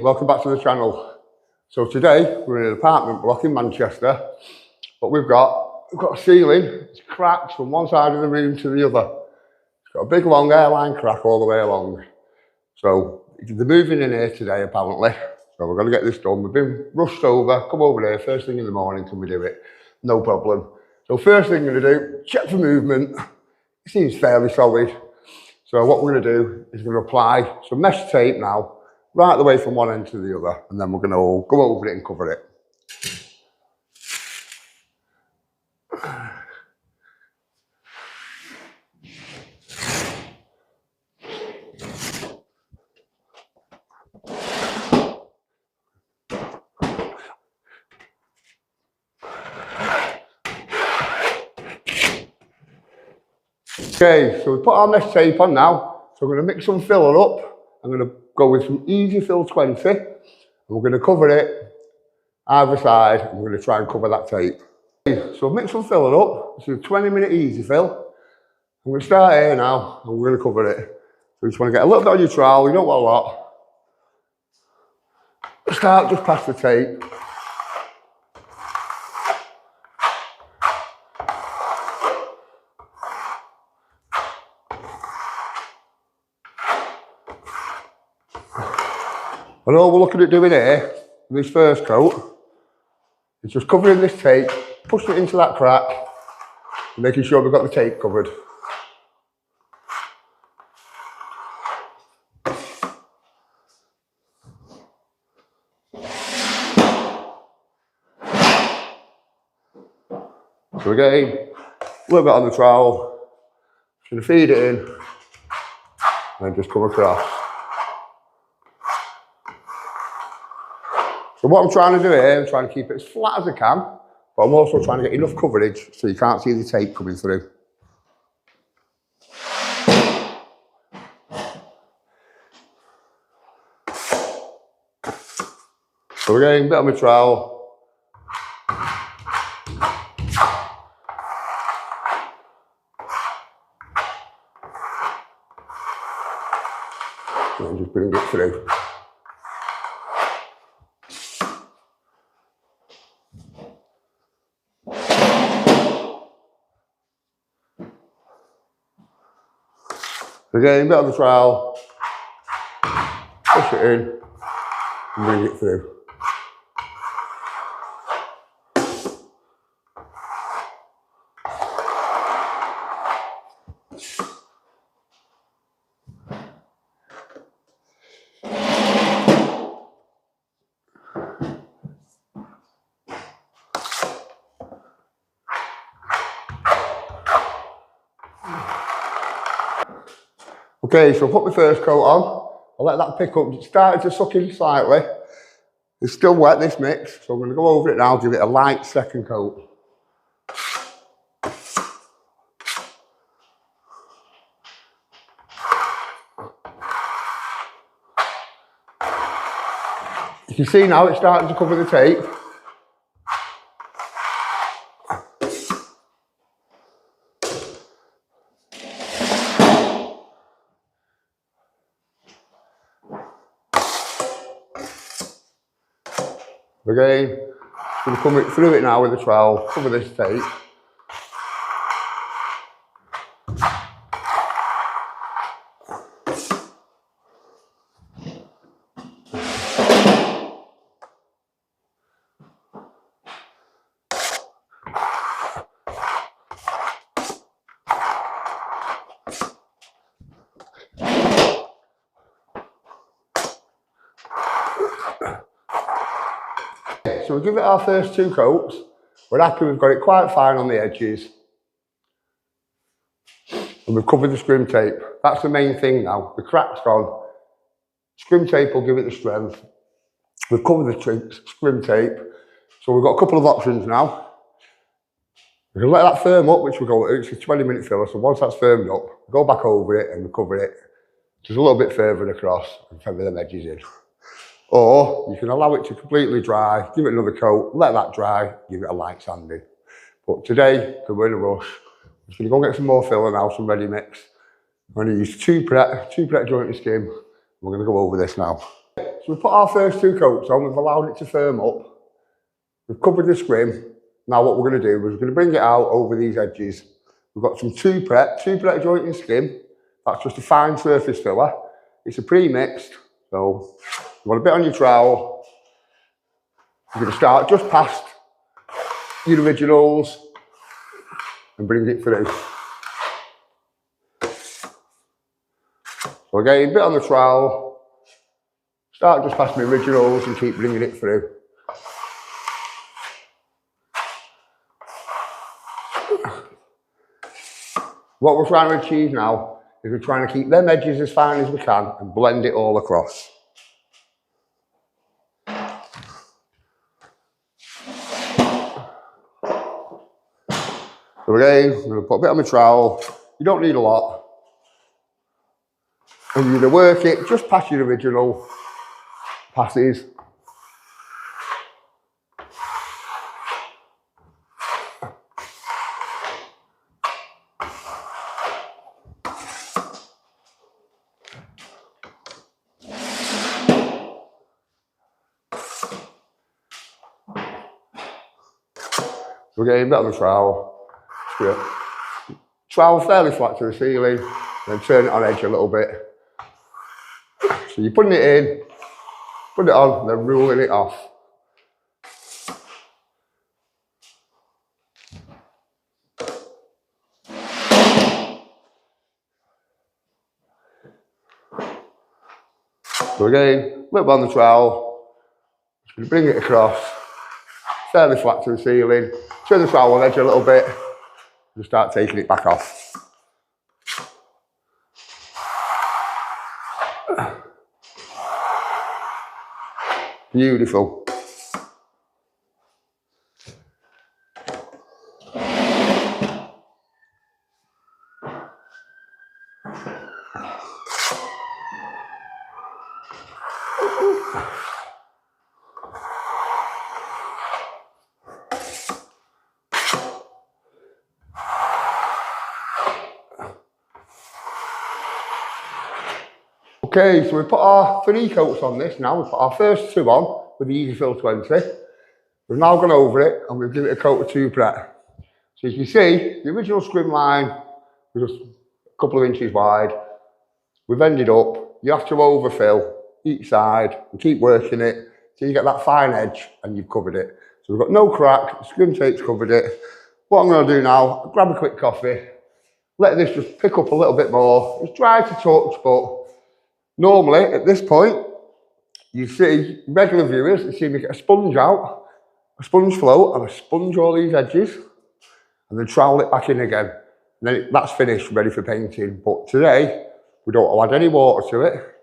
welcome back to the channel. So today we're in an apartment block in Manchester, but we've got a ceiling, it's cracked from one side of the room to the other. It's got a big long airline crack all the way along. So they're moving in here today apparently, so we're going to get this done. We've been rushed over, come over here first thing in the morning, can we do it? No problem. So first thing we're going to do, check for movement. It seems fairly solid. So what we're going to do is we're going to apply some mesh tape now, right the way from one end to the other, and then we're going to go over it and cover it. Okay, so we put our mesh tape on now, so we're going to mix some filler up. I'm going to go with some easifill 20, and we're going to cover it either side, and we're going to try and cover that tape. Okay, so mix some filler up, this is a 20-minute easifill. I'm going to start here now, and we're going to cover it. So you just want to get a little bit on your trowel, you don't want a lot. Start just past the tape. And all we're looking at doing here, this first coat, is just covering this tape, pushing it into that crack, and making sure we've got the tape covered. So again, a little bit on the trowel, just going to feed it in, and then just come across. So what I'm trying to do here, I'm trying to keep it as flat as I can, but I'm also trying to get enough coverage so you can't see the tape coming through. So again, a bit on my trowel. And just bring it through. Again, a bit on the trowel, push it in, and bring it through. Okay, so I'll put my first coat on, I'll let that pick up, it's started to suck in slightly. It's still wet, this mix, so I'm going to go over it now, give it a light second coat. You can see now it's starting to cover the tape. Again, I'm going to come through it now with the trowel, cover this tape. So we'll give it our first two coats. We're happy we've got it quite fine on the edges. And we've covered the scrim tape. That's the main thing now. The crack's gone. Scrim tape will give it the strength. We've covered the scrim tape. So we've got a couple of options now. We can let that firm up, which we'll go, it's a 20-minute filler, so once that's firmed up, go back over it and recover it just a little bit further across and feather them edges in. Or you can allow it to completely dry, give it another coat, let that dry, give it a light sanding. But today, because we're in a rush, I'm just going to go get some more filler now, some ready mix. I'm going to use toupret joint and skim. We're going to go over this now. so we put our first 2 coats on, we've allowed it to firm up. We've covered the scrim. Now what we're going to do is we're going to bring it out over these edges. We've got some toupret jointing skim. That's just a fine surface filler. It's a pre-mixed, so you want a bit on your trowel. You're going to start just past your originals and bring it through. So again, a bit on the trowel, start just past my originals and keep bringing it through. What we're trying to achieve now is we're trying to keep them edges as fine as we can and blend it all across. So again, I'm going to put a bit on my trowel. You don't need a lot. And you're going to work it just past your original passes. So again, a bit on the trowel. Trowel fairly flat to the ceiling, then turn it on edge a little bit. So you're putting it in, put it on, and then ruling it off. So again, a little bit on the trowel, just going to bring it across, fairly flat to the ceiling, turn the trowel on edge a little bit, and start taking it back off. Beautiful. Okay, so we put our 3 coats on this now. We put our first 2 on with the easifill 20. We've now gone over it and we've given it a coat of toupret. So as you see, the original scrim line was just a couple of inches wide. We've ended up, you have to overfill each side and keep working it till you get that fine edge and you've covered it. So we've got no crack, the scrim tape's covered it. What I'm going to do now, grab a quick coffee, let this just pick up a little bit more. It's dry to touch, but normally, at this point, you see regular viewers, you see me get a sponge out, a sponge float, and I sponge all these edges, and then trowel it back in again. And then that's finished, ready for painting. But today, we don't add any water to it.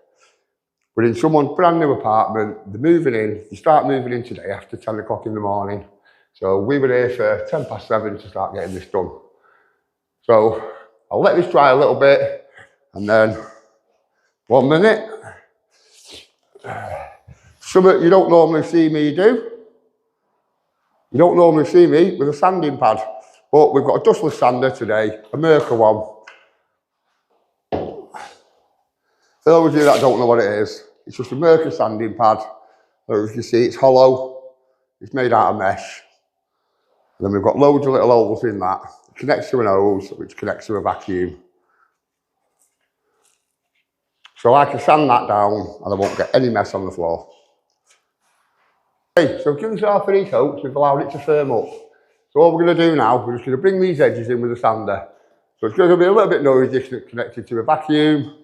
We're in someone's brand new apartment, they're moving in, you start moving in today after 10 o'clock in the morning. So we were here for 7:10 to start getting this done. So I'll let this dry a little bit, and then 1 minute. Something you don't normally see me do. You don't normally see me with a sanding pad, but we've got a dustless sander today, a Merca one. For those of you that don't know what it is, it's just a Merca sanding pad. So as you see, it's hollow, it's made out of mesh. And then we've got loads of little holes in that. It connects to an hose, which connects to a vacuum. So I can sand that down and I won't get any mess on the floor. Okay, so given us our 3 coats, we've allowed it to firm up. So what we're going to do now, we're just going to bring these edges in with a sander. So it's going to be a little bit noisy because it's connected to a vacuum.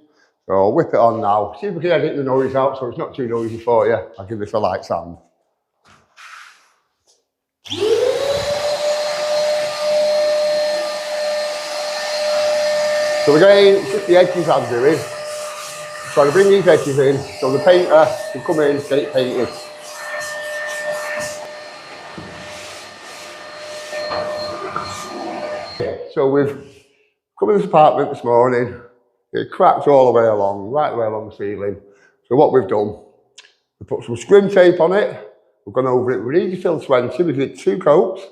So I'll whip it on now. See if we can edit the noise out so it's not too noisy for you. I'll give this a light sand. So again, it's just the edges I'm doing. Trying to bring these edges in so the painter can come in and get it painted. So we've come in this apartment this morning, it cracked all the way along, right the way along the ceiling. So what we've done, we put some scrim tape on it, we've gone over it with easifill 20, we give it 2 coats,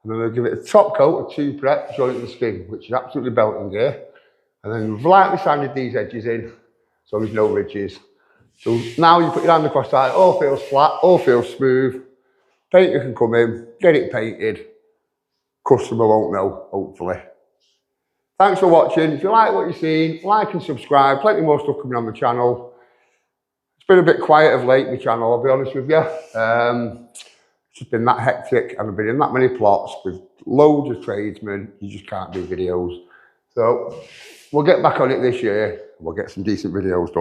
and then we'll give it a top coat of toupret jointing skim, which is absolutely belting gear. And then we've lightly sanded these edges in, so there's no ridges. So now you put your hand across that, all feels flat, all feels smooth. Painter can come in, get it painted. Customer won't know, hopefully. Thanks for watching. If you like what you've seen, like and subscribe. Plenty more stuff coming on the channel. It's been a bit quiet of late, my channel, I'll be honest with you. It's just been that hectic and I've been in that many plots with loads of tradesmen. You just can't do videos. So we'll get back on it this year. We'll get some decent videos done.